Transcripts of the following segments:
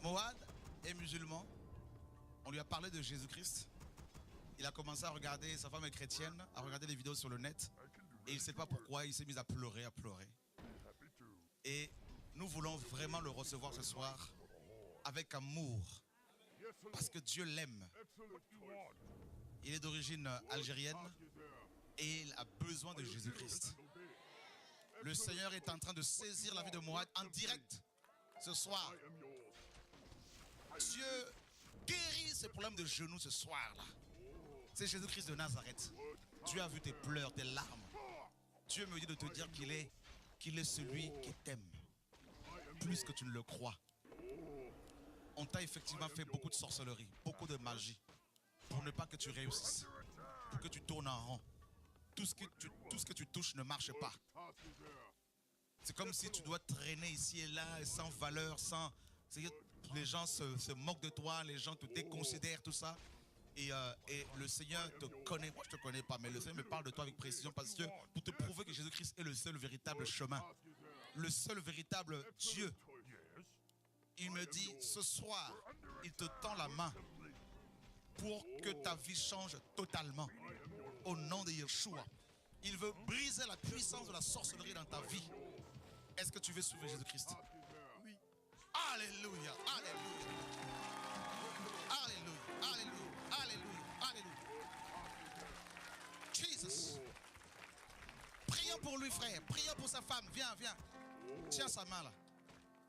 Moad est musulman. On lui a parlé de Jésus-Christ. Il a commencé à regarder, sa femme est chrétienne, à regarder les vidéos sur le net. Et il ne sait pas pourquoi, il s'est mis à pleurer, à pleurer. Et nous voulons vraiment le recevoir ce soir avec amour. Parce que Dieu l'aime. Il est d'origine algérienne et il a besoin de Jésus-Christ. Le Seigneur est en train de saisir la vie de Moad en direct ce soir. Dieu guérit ses problèmes de genoux ce soir-là. C'est Jésus-Christ de Nazareth. Dieu a vu tes pleurs, tes larmes. Dieu me dit de te dire qu'il est celui qui t'aime. Plus que tu ne le crois. On t'a effectivement fait beaucoup de sorcellerie, beaucoup de magie. Pour ne pas que tu réussisses. Pour que tu tournes en rond. Tout ce que tu touches ne marche pas. C'est comme si tu dois traîner ici et là, sans valeur, sans... Les gens se moquent de toi, les gens te déconsidèrent, tout ça. Et le Seigneur te connaît. Moi, je ne te connais pas, mais le Seigneur me parle de toi avec précision parce que pour te prouver que Jésus-Christ est le seul véritable chemin, le seul véritable Dieu. Il me dit, ce soir, il te tend la main pour que ta vie change totalement. Au nom de Yeshua. Il veut briser la puissance de la sorcellerie dans ta vie. Est-ce que tu veux suivre Jésus-Christ? Oui. Alléluia, alléluia. Alléluia, alléluia, alléluia, alléluia. Jesus. Prions pour lui, frère. Prions pour sa femme. Viens, viens. Tiens sa main là.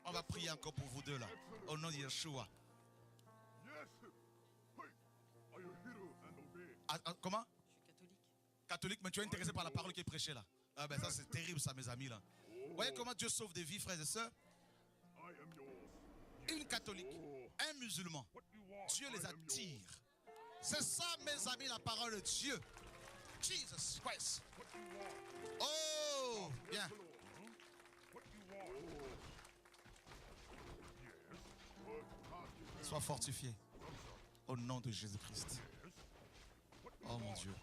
On va prier encore pour vous deux là. Au nom de Yeshua. Comment? Je suis catholique. Catholique, mais tu es intéressé par la parole qui est prêchée là. Ah ben ça c'est terrible ça mes amis là. Vous voyez comment Dieu sauve des vies, frères et sœurs? Une catholique, un musulman, Dieu les attire. C'est ça mes amis la parole de Dieu. Jesus Christ. Oh, bien. Sois fortifié au nom de Jésus-Christ. Oh mon Dieu.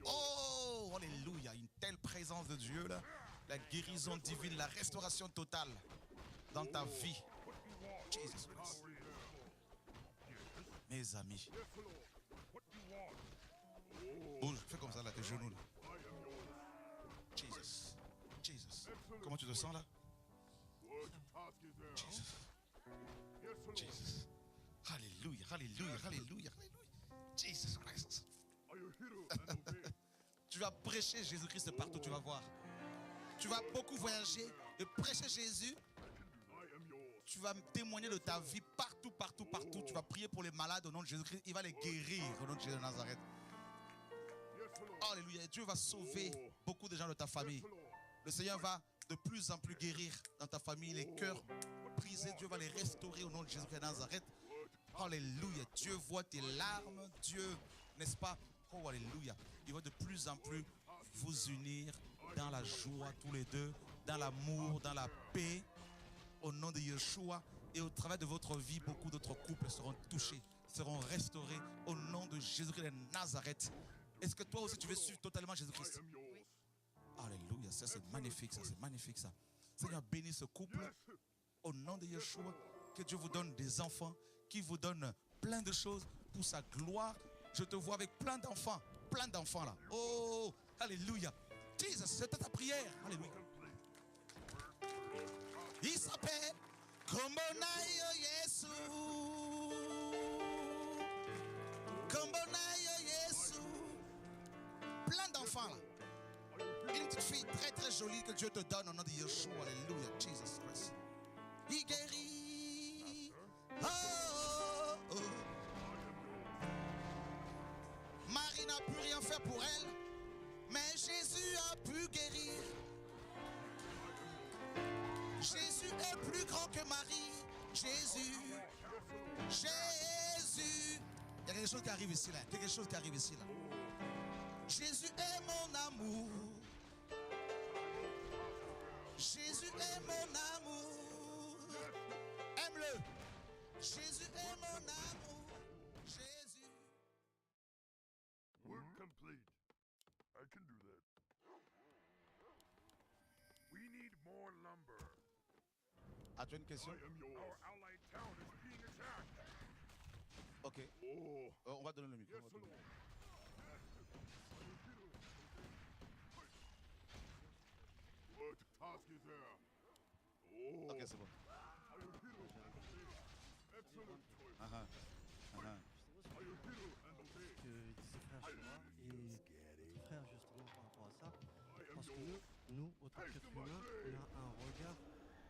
Oh, alléluia. Une telle présence de Dieu là. La guérison divine, la restauration totale dans ta vie. Jesus Christ. Mes amis. Bouge, fais comme ça là, tes genoux là. Jesus. Jesus. Comment tu te sens là? Jesus. Jesus. Alléluia, alléluia, alléluia, alléluia. Jesus Christ. Tu vas prêcher Jésus-Christ partout, tu vas voir. Tu vas beaucoup voyager et prêcher Jésus. Tu vas témoigner de ta vie partout, partout, partout. Tu vas prier pour les malades au nom de Jésus-Christ. Il va les guérir au nom de Jésus de Nazareth. Alléluia. Et Dieu va sauver beaucoup de gens de ta famille. Le Seigneur va de plus en plus guérir dans ta famille les cœurs brisés. Dieu va les restaurer au nom de Jésus de Nazareth. Alléluia. Dieu voit tes larmes. Dieu, n'est-ce pas? Oh, alléluia. Il va de plus en plus vous unir dans la joie tous les deux, dans l'amour, dans la paix, au nom de Yeshua. Et au travers de votre vie, beaucoup d'autres couples seront touchés, seront restaurés au nom de Jésus-Christ de Nazareth. Est-ce que toi aussi tu veux suivre totalement Jésus-Christ? Oui. Alléluia, ça c'est magnifique, ça c'est magnifique ça. Seigneur, bénis ce couple au nom de Yeshua. Que Dieu vous donne des enfants, qui vous donne plein de choses pour sa gloire. Je te vois avec plein d'enfants là. Oh, alléluia. Jesus, c'était ta prière. Alléluia. Il s'appelle Kombonayo Yesu. Kombonayo Yesu. Plein d'enfants là. Une petite fille très très jolie que Dieu te donne au nom de Yeshua. Alléluia. Jesus Christ. Il guérit. Oh, oh, oh. Marie n'a pu rien faire pour elle, mais Jésus a pu guérir. Jésus est plus grand que Marie. Jésus. Jésus. Il y a quelque chose qui arrive ici là. Quelque chose qui arrive ici là. Jésus est mon amour. Jésus est mon amour. Aime-le. Jésus est mon amour. Jésus. Work complete. I can do that. We need more lumber. As-tu une question? Our allied town is being attacked. Ok. On va donner le micro. Yes, Lord. What task is there? Ok, c'est bon. Excellent choice. Uh-huh. Uh-huh. Que disait frère Shura et notre frère justement par rapport à ça, parce que nous autant qu'êtres humains, on a un regard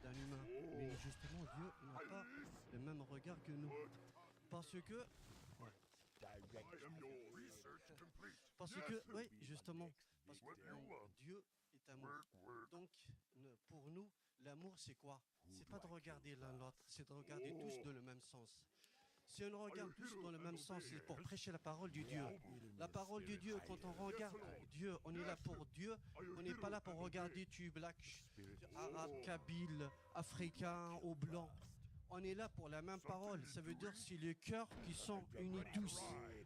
d'un humain, mais justement Dieu n'a pas le même regard que nous, parce que oui justement, parce que Dieu est amour. Donc pour nous, l'amour c'est quoi? C'est pas de regarder l'un l'autre, c'est de regarder tous dans le même sens. Si on regarde tous dans le même sens, c'est pour prêcher la parole du Dieu. La parole du Dieu, quand on regarde Dieu, on est là pour Dieu. On n'est pas là pour regarder tu black, arabe, kabyle, africain ou blanc. On est là pour la même parole. Ça veut dire c'est les cœurs qui sont unis tous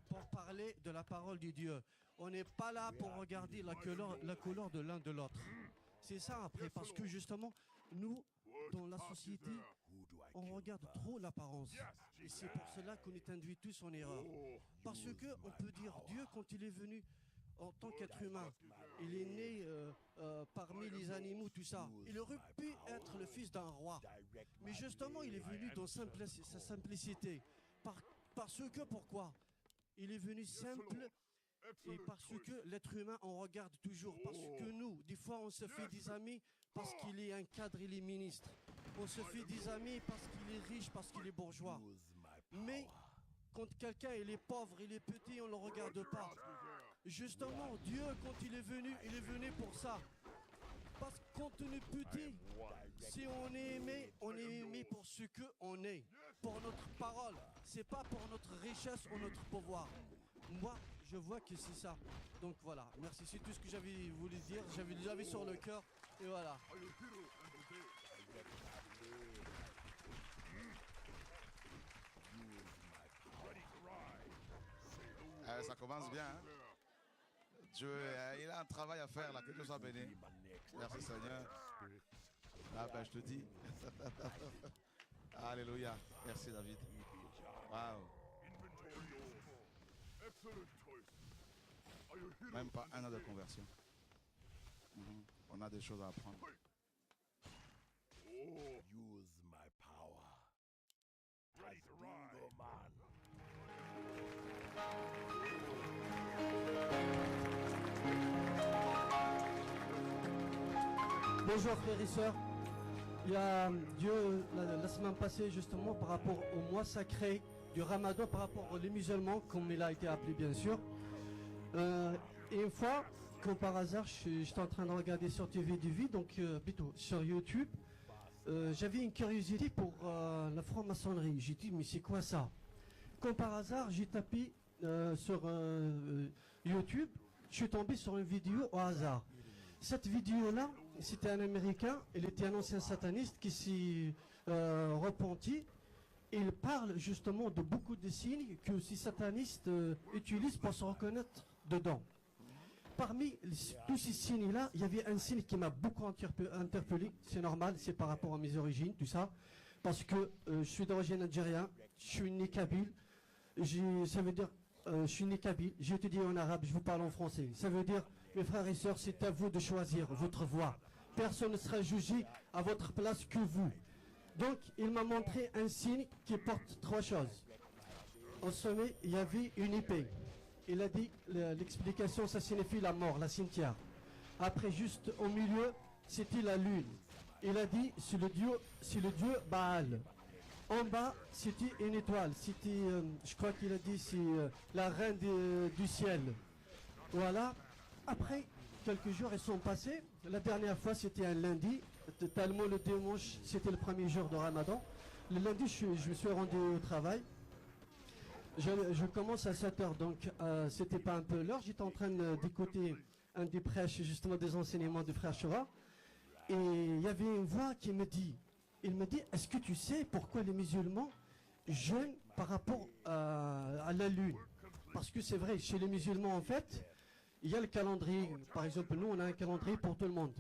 pour parler de la parole du Dieu. On n'est pas là pour regarder la couleur de l'un de l'autre. C'est ça après, parce que justement, nous, dans la société, on regarde trop l'apparence. Et c'est pour cela qu'on est induit tous en erreur. Parce que on peut dire Dieu, quand il est venu en tant qu'être humain, il est né parmi les animaux, tout ça. Il aurait pu être le fils d'un roi. Mais justement, il est venu dans sa simplicité. Parce que, pourquoi? Il est venu simple. Et parce que l'être humain, on regarde toujours. Parce que nous, des fois, on se fait des amis parce qu'il est un cadre, il est ministre. On se fait des amis parce qu'il est riche, parce qu'il est bourgeois. Mais quand quelqu'un il est pauvre, il est petit, on ne le regarde pas. Justement, Dieu, quand il est venu pour ça. Parce que quand on est petit, si on est aimé pour ce qu'on est, pour notre parole. C'est pas pour notre richesse ou notre pouvoir. Moi, je vois que c'est ça. Donc voilà, merci. C'est tout ce que j'avais voulu dire. J'avais sur le cœur. Et voilà. Ça commence bien. Hein? Dieu, il a un travail à faire là. Que Dieu soit béni. Merci Seigneur. Ah ben je te dis. Alléluia. Merci David. Wow. Même pas un an de conversion. On a des choses à apprendre. Use my power. Ready to ride. Bonjour frères et sœurs. Il y a Dieu la semaine passée justement par rapport au mois sacré du Ramadan, par rapport aux musulmans, comme il a été appelé bien sûr. Et une fois, comme par hasard, j'étais en train de regarder sur TV, donc plutôt sur YouTube. J'avais une curiosité pour la franc-maçonnerie. J'ai dit mais c'est quoi ça? Comme par hasard, j'ai tapé sur YouTube, je suis tombé sur une vidéo au hasard. Cette vidéo-là, c'était un Américain, il était un ancien sataniste qui s'est repenti. Il parle justement de beaucoup de signes que ces satanistes utilisent pour se reconnaître dedans. Parmi tous ces signes-là, il y avait un signe qui m'a beaucoup interpellé. C'est normal, c'est par rapport à mes origines, tout ça. Parce que je suis d'origine algérienne, je suis né kabyle. Ça veut dire, je suis né kabyle, j'ai étudié en arabe, je vous parle en français. Ça veut dire, mes frères et sœurs, c'est à vous de choisir votre voie. Personne ne sera jugé à votre place que vous. Donc, il m'a montré un signe qui porte trois choses. Au sommet, il y avait une épée. Il a dit, l'explication, ça signifie la mort, la cimetière. Après, juste au milieu, c'était la lune. Il a dit, c'est le dieu Baal. En bas, c'était une étoile. C'était, je crois qu'il a dit, c'est la reine du ciel. Voilà. Après, quelques jours, ils sont passés. La dernière fois, c'était un lundi. Tellement le dimanche, c'était le premier jour de Ramadan. Le lundi, je me suis rendu au travail. Je commence à 7h, donc c'était pas un peu l'heure. J'étais en train d'écouter un des prêches, justement des enseignements de frère Shura. Et il y avait une voix qui me dit, est-ce que tu sais pourquoi les musulmans jeûnent par rapport à la lune? Parce que c'est vrai, chez les musulmans, en fait, il y a le calendrier. Par exemple, nous, on a un calendrier pour tout le monde.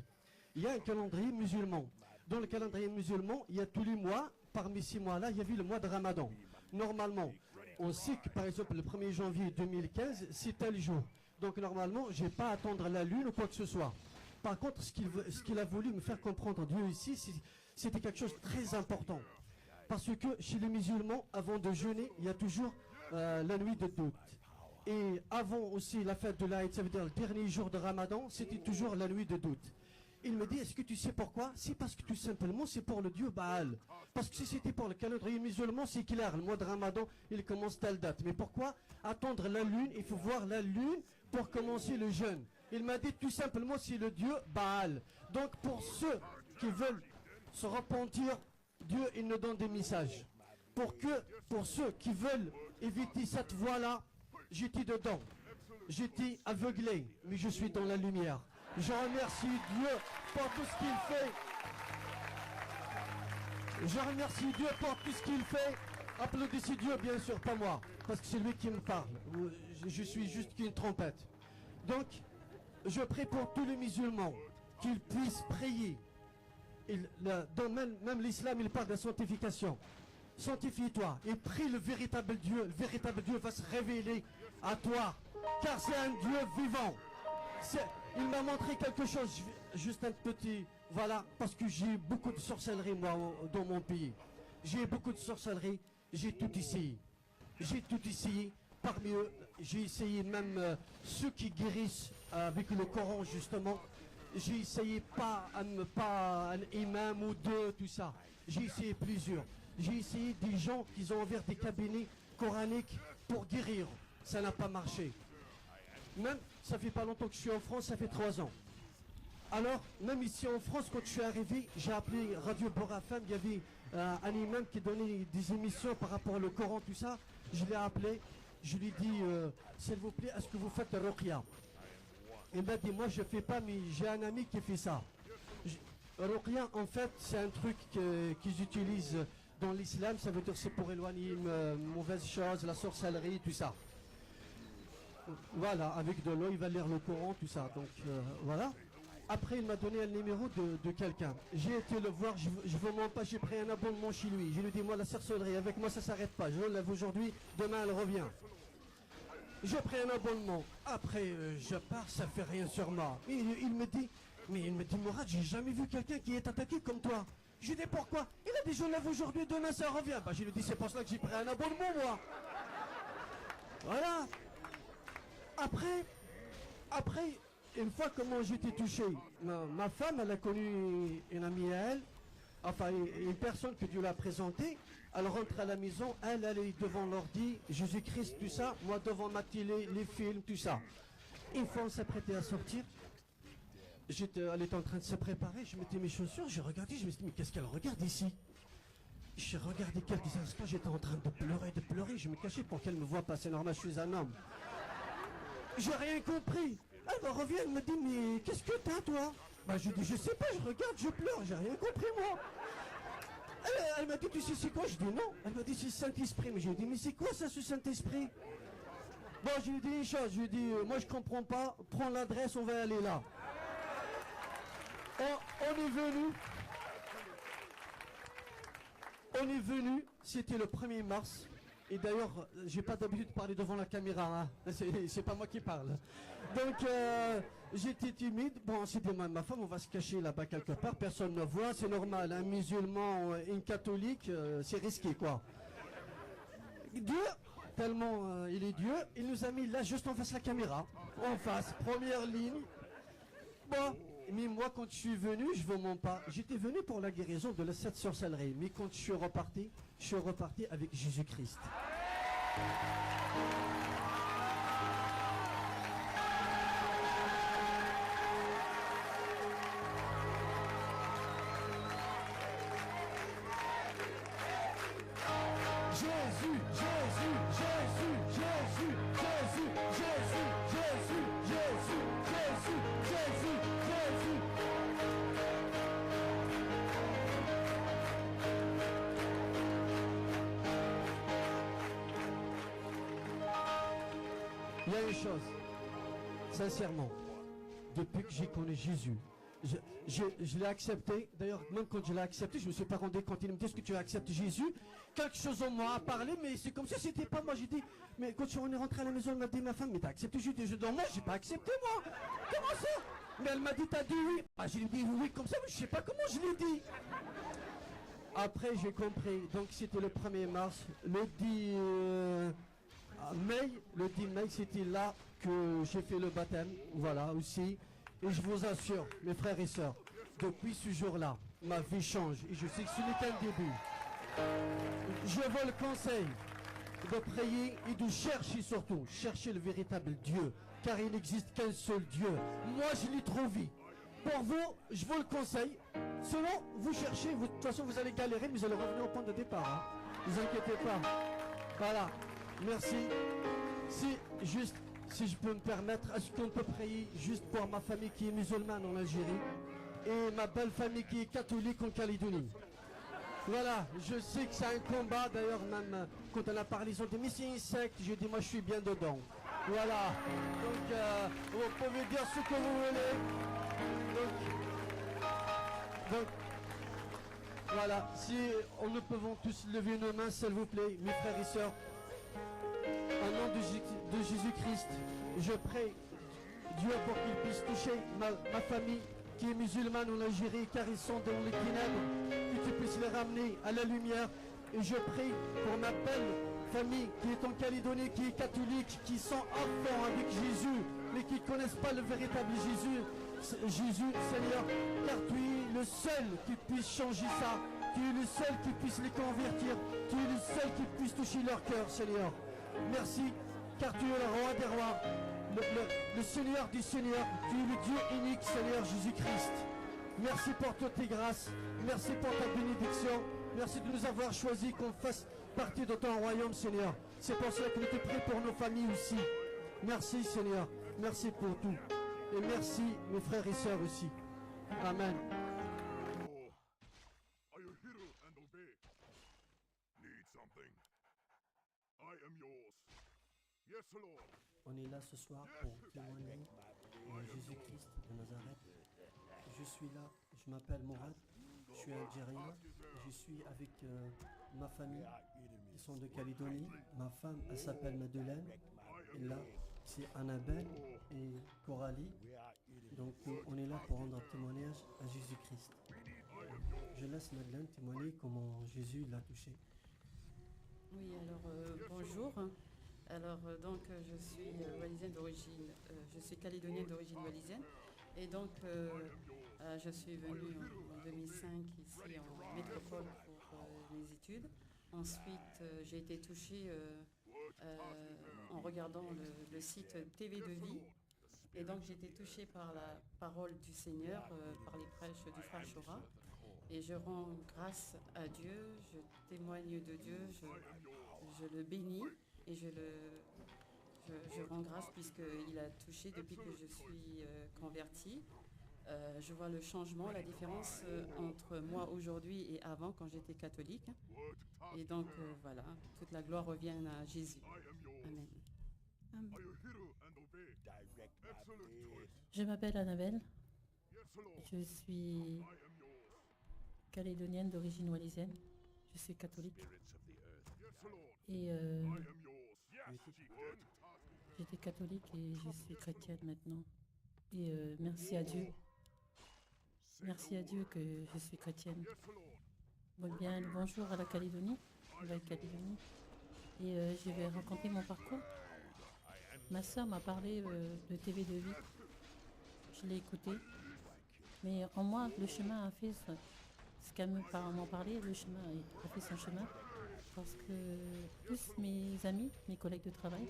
Il y a un calendrier musulman. dans le calendrier musulman, il y a tous les mois, parmi ces mois-là, il y avait le mois de Ramadan. Normalement, on sait que par exemple le 1er janvier 2015, c'est tel jour. Donc normalement, je n'ai pas à attendre la lune ou quoi que ce soit. Par contre, ce qu'il a voulu me faire comprendre, Dieu ici, c'était quelque chose de très important. Parce que chez les musulmans, avant de jeûner, il y a toujours la nuit de doute. Et avant aussi la fête de l'Aïd, ça veut dire le dernier jour de Ramadan, c'était toujours la nuit de doute. Il me dit, est-ce que tu sais pourquoi? C'est parce que tout simplement, c'est pour le dieu Baal. Parce que si c'était pour le calendrier musulman, c'est clair, le mois de Ramadan, il commence telle date. Mais pourquoi attendre la lune? Il faut voir la lune pour commencer le jeûne. Il m'a dit tout simplement, c'est le dieu Baal. Donc pour ceux qui veulent se repentir, Dieu, il nous donne des messages. Pour ceux qui veulent éviter cette voie-là, j'étais dedans. J'étais aveuglé, mais je suis dans la lumière. Je remercie Dieu pour tout ce qu'il fait. Je remercie Dieu pour tout ce qu'il fait. Applaudissez Dieu, bien sûr, pas moi, parce que c'est lui qui me parle. Je suis juste qu'une trompette. Donc, je prie pour tous les musulmans qu'ils puissent prier. Même l'islam, il parle de sanctification. Sanctifie-toi et prie le véritable Dieu. Le véritable Dieu va se révéler à toi, car c'est un Dieu vivant. Il m'a montré quelque chose, juste un petit, voilà, parce que j'ai beaucoup de sorcellerie, moi, dans mon pays. J'ai beaucoup de sorcellerie, j'ai tout essayé. J'ai tout essayé, parmi eux, j'ai essayé même ceux qui guérissent avec le Coran, justement. J'ai essayé pas un imam ou deux, tout ça. J'ai essayé plusieurs. J'ai essayé des gens qui ont ouvert des cabinets coraniques pour guérir. Ça n'a pas marché. Même, ça fait pas longtemps que je suis en France, ça fait 3 ans. Alors, même ici en France, quand je suis arrivé, j'ai appelé Radio Borafem, il y avait un imam qui donnait des émissions par rapport au Coran, tout ça. Je l'ai appelé, je lui ai dit, s'il vous plaît, est-ce que vous faites le ruqya? Il m'a dit, moi je fais pas, mais j'ai un ami qui fait ça. Ruqya, en fait, c'est un truc qu'ils utilisent dans l'islam, ça veut dire c'est pour éloigner mauvaises choses, la sorcellerie, tout ça. Voilà, avec de l'eau, il va lire le Coran, tout ça. Donc voilà. Après, il m'a donné un numéro de quelqu'un. J'ai été le voir, je ne vous mens pas, j'ai pris un abonnement chez lui. Je lui ai dit, moi, la sorcellerie, avec moi, ça ne s'arrête pas. Je l'enlève aujourd'hui, demain, elle revient. J'ai pris un abonnement. Après, je pars, ça ne fait rien sur moi. Il me dit, Mourad, j'ai jamais vu quelqu'un qui est attaqué comme toi. Je lui ai dit, pourquoi? Il a dit, je l'enlève aujourd'hui, demain, ça revient. Bah, je lui ai dit, c'est pour ça que j'ai pris un abonnement, moi. Voilà. Après, une fois que moi j'étais touché, ma femme, elle a connu une amie à elle, enfin une personne que Dieu l'a présentée. Elle rentre à la maison, elle est devant l'ordi, Jésus-Christ, tout ça, moi devant ma télé, les films, tout ça. Une fois on s'apprêtait à sortir, elle était en train de se préparer, je mettais mes chaussures, j'ai regardé, je me suis dit, mais qu'est-ce qu'elle regarde ici? J'ai regardé quelques instants, j'étais en train de pleurer, je me cachais pour qu'elle me voie pas, c'est normal, je suis un homme. J'ai rien compris. Elle me revient, elle me dit, mais qu'est-ce que t'as, toi? Bah, je dis, je sais pas, je regarde, je pleure, j'ai rien compris, moi. Elle m'a dit, tu sais c'est quoi? Je dis, non. Elle m'a dit, c'est le Saint-Esprit. Mais je lui ai dit, mais c'est quoi ça, ce Saint-Esprit? Bon, je lui ai dit une chose, je lui ai dit, moi je comprends pas, prends l'adresse, on va aller là. On est venu, c'était le 1er mars. Et d'ailleurs, j'ai pas d'habitude de parler devant la caméra, hein. C'est pas moi qui parle. Donc, j'étais timide. Bon, c'était ma femme, on va se cacher là-bas quelque part, personne ne voit, c'est normal. Un musulman, une catholique, c'est risqué, quoi. Dieu, tellement il est Dieu, il nous a mis là juste en face de la caméra. En face, première ligne. Bon, mais moi, quand je suis venu, je vous mens pas, j'étais venu pour la guérison de cette sorcellerie. Mais quand je suis reparti avec Jésus-Christ. Il y a une chose, sincèrement, depuis que j'ai connu Jésus, Je l'ai accepté. D'ailleurs, même quand je l'ai accepté, je ne me suis pas rendu compte. Il me dit, est-ce que tu acceptes Jésus? Quelque chose en moi a parlé, mais c'est comme si c'était pas moi. J'ai dit, mais quand on est rentré à la maison, elle m'a dit, ma femme, mais t'as accepté Jésus? Je dis, non, moi, j'ai pas accepté, moi. Comment ça? Mais elle m'a dit, t'as dit oui. Ah, j'ai dit oui comme ça, mais je sais pas comment je l'ai dit. Après, j'ai compris. Donc, c'était le 1er mars. Le 10 mai, c'était là que j'ai fait le baptême. Voilà, aussi. Et je vous assure, mes frères et sœurs, depuis ce jour-là, ma vie change. Et je sais que ce n'est qu'un début. Je vous le conseille de prier et de chercher surtout. Chercher le véritable Dieu. Car il n'existe qu'un seul Dieu. Moi, je l'ai trouvé. Pour vous, je vous le conseille. Sinon, vous cherchez, de toute façon, vous allez galérer, mais vous allez revenir au point de départ. Ne vous inquiétez pas. Voilà. Merci. Si je peux me permettre, est-ce qu'on peut prier juste pour ma famille qui est musulmane en Algérie et ma belle famille qui est catholique en Calédonie? Voilà, je sais que c'est un combat. D'ailleurs, même quand on a parlé, ils ont dit, mais c'est une secte. J'ai dit, moi, je suis bien dedans. Voilà. Donc, vous pouvez dire ce que vous voulez. Donc, voilà, si nous pouvons tous lever nos mains, s'il vous plaît, mes frères et sœurs, au nom de Jésus-Christ, je prie Dieu pour qu'il puisse toucher ma famille qui est musulmane en Algérie, car ils sont dans les ténèbres, que tu puisses les ramener à la lumière. Et je prie pour ma belle famille qui est en Calédonie, qui est catholique, qui sont enfants avec Jésus, mais qui ne connaissent pas le véritable Jésus. Jésus, Seigneur, car tu es le seul qui puisse changer ça. Tu es le seul qui puisse les convertir. Tu es le seul qui puisse toucher leur cœur, Seigneur. Merci, car tu es le roi des rois, le Seigneur des seigneurs. Tu es le Dieu unique, Seigneur Jésus-Christ. Merci pour toutes tes grâces. Merci pour ta bénédiction. Merci de nous avoir choisis qu'on fasse partie de ton royaume, Seigneur. C'est pour cela que nous te prions pour nos familles aussi. Merci, Seigneur. Merci pour tout. Et merci, mes frères et sœurs aussi. Amen. Are you hear and obey? Need something? I am yours. Yes, Lord. On est là ce soir pour témoigner de Jésus-Christ de Nazareth. Je suis là, je m'appelle Mourad, je suis algérien, je suis avec ma famille, ils sont de Calédonie. Ma femme, elle s'appelle Madeleine, et là, c'est Annabelle et Coralie. Donc on est là pour rendre un témoignage à Jésus-Christ. Je laisse Madeleine témoigner comment Jésus l'a touché. Oui, alors bonjour. Alors donc je suis wallisienne d'origine, je suis calédonienne d'origine wallisienne et donc je suis venue en 2005 ici en métropole pour mes études. Ensuite j'ai été touchée en regardant le site TV de Vie et donc j'ai été touchée par la parole du Seigneur, par les prêches du frère Chora et je rends grâce à Dieu, je témoigne de Dieu, je le bénis. Et je rends grâce puisqu'il a touché depuis que je suis convertie. Je vois le changement, la différence entre moi aujourd'hui et avant quand j'étais catholique. Et donc voilà, toute la gloire revient à Jésus. Amen. Are you hear and obey? Excellent choice. Je m'appelle Annabelle, Yes, Lord. je suis I am yours. calédonienne d'origine wallisienne, je suis catholique Yes, Lord. et I am yours. Yes, j'étais catholique et je suis chrétienne maintenant. Et merci à Dieu que je suis chrétienne. Yes, Lord. Bon, bien, bonjour à la Calédonie, Nouvelle-Calédonie. Et je vais raconter mon parcours. Ma soeur m'a parlé de TV de Vie. Je l'ai écouté. Mais en moi, le chemin a fait ce qu'elle m'en parlait, le chemin a fait son chemin. Parce que plus mes amis, mes collègues de travail,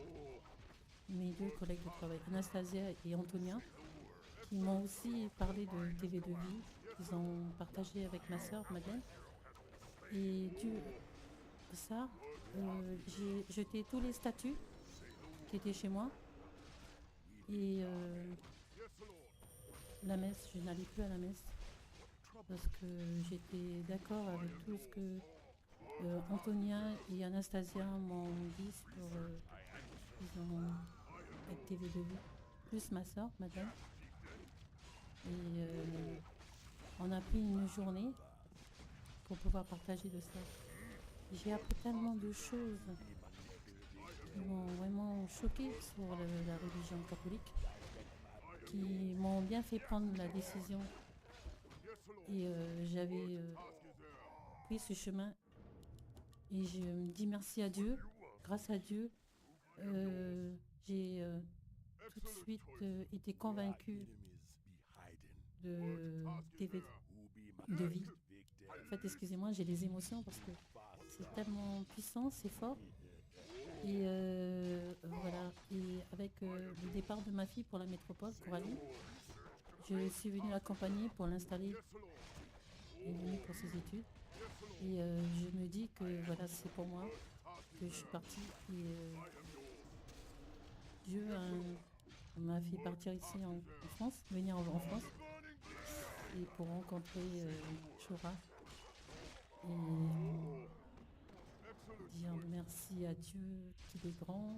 mes deux collègues de travail, Anastasia et Antonia, qui m'ont aussi parlé de TV de Vie. Ils ont partagé avec ma soeur Madeleine. Et dû à ça, j'ai jeté tous les statuts qui étaient chez moi. Et la messe, je n'allais plus à la messe. Parce que j'étais d'accord avec tout ce que Antonia et Anastasia m'ont dit sur avec TV de Vie. Plus ma soeur, Madeleine. Et on a pris une journée pour pouvoir partager de ça. J'ai appris tellement de choses qui m'ont vraiment choqué sur la religion catholique, qui m'ont bien fait prendre la décision. Et j'avais pris ce chemin et je me dis merci à Dieu. Grâce à Dieu, j'ai tout de suite été convaincue de vie. En fait, excusez-moi, j'ai les émotions parce que c'est tellement puissant, c'est fort. Et voilà. Et avec le départ de ma fille pour la métropole, Coralie, je suis venue l'accompagner pour l'installer. Elle est venue pour ses études. Et je me dis que voilà, c'est pour moi que je suis partie. Et Dieu m'a fait partir ici en France, venir en France, et pour rencontrer Chora. Et dire merci à Dieu qu'il est grand,